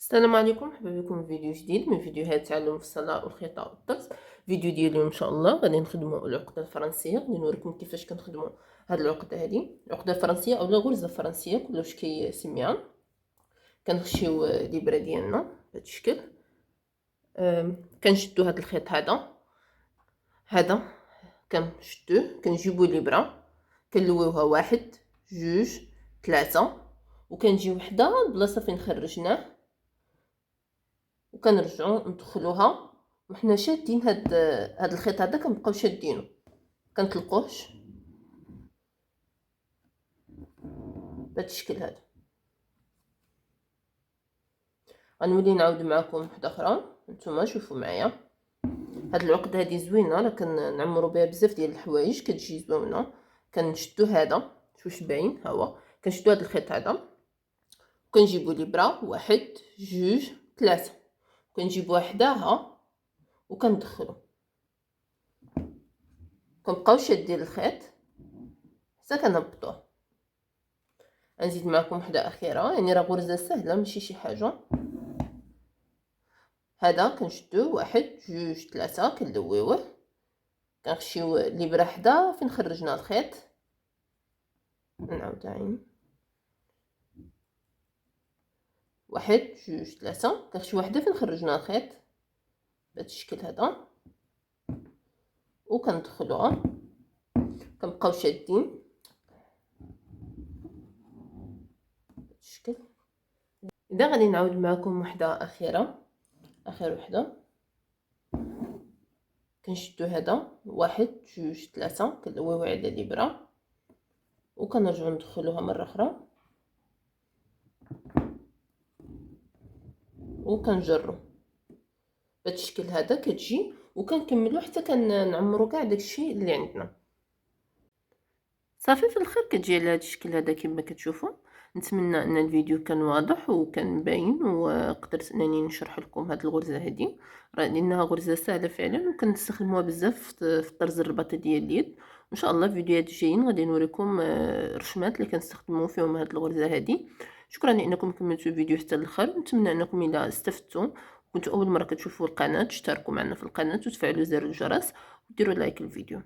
السلام عليكم، مرحبا بكم في فيديو جديد من فيديوهات تعلم في الصلاة والخطة والطقس. فيديو ديال اليوم ان شاء الله غادي نخدموا العقده الفرنسيه. غادي نوريكم كيفاش كنخدموا هاد العقده هادي، العقده الفرنسيه اولا الغرزه الفرنسيه كلش كيسميها. كنخشيو الابره ديالنا بهذا الشكل. كنشدوا هاد الخيط هذا كنشدوه، كنجيبوا الابره كنلويوها واحد جوج ثلاثة، وكنجي وحده البلاصه فين خرجناه وكنرجعوا ندخلوها وحنا شادين هاد الخيط هذا. كنبقاو شادينه كنطلقوهش بهذا الشكل هذا. غنولي نعاود معكم وحده اخرى، نتوما شوفوا معايا. هاد العقده هذه زوينه، راه كنعمروا بها بزاف ديال الحوايج، كتجي زوينه. كنشدو هذا شوش باين، ها هو كنشدو هاد الخيط هذا وكنجيبوا الابره واحد جوج ثلاثة، كنجيبوها حداها وكندخلو، كنبقاو شادين الخيط حتى كنهبطوه. نزيد معكم وحده اخيره، يعني راه غرزه سهله ماشي شي حاجه. هذا كنشدوه واحد جوج ثلاثة، كنلويوه كنخشيو الابره حدا فين خرجنا الخيط. نعاود عين واحد جوج ثلاثة، كنخشيو وحده فين خرجنا الخيط بهذا الشكل هذا وكندخلوها، كنبقاو شادين بهذا الشكل. اذا غادي نعاود معكم وحده اخيره، اخر وحده كنشدو هذا واحد جوج ثلاثة، كنلويو على الابره وكنرجعو ندخلوها مره اخرى وكنجرو بهذا الشكل هذا كتجي، وكنكملوا حتى كنعمروا كاع داكشي اللي عندنا. صافي في الاخر كتجي على هذا الشكل هذا كما كتشوفوا. نتمنى ان الفيديو كان واضح وكان باين وقدرت انني نشرح لكم هذه الغرزه هذه، لانها غرزه سهله فعلا وكنستخدموها بزاف في طرز الرباط ديال اليد. ان شاء الله فيديوهات جايين غادي نوريكم رسومات اللي كنستخدموا فيهم هذه الغرزه هذه. شكرا لانكم كملتوا الفيديو حتى الاخر. نتمنى انكم الى استفدتوا كنتوا اول مره كتشوفوا القناه تشتركوا معنا في القناه وتفعلوا زر الجرس وديروا لايك للفيديو.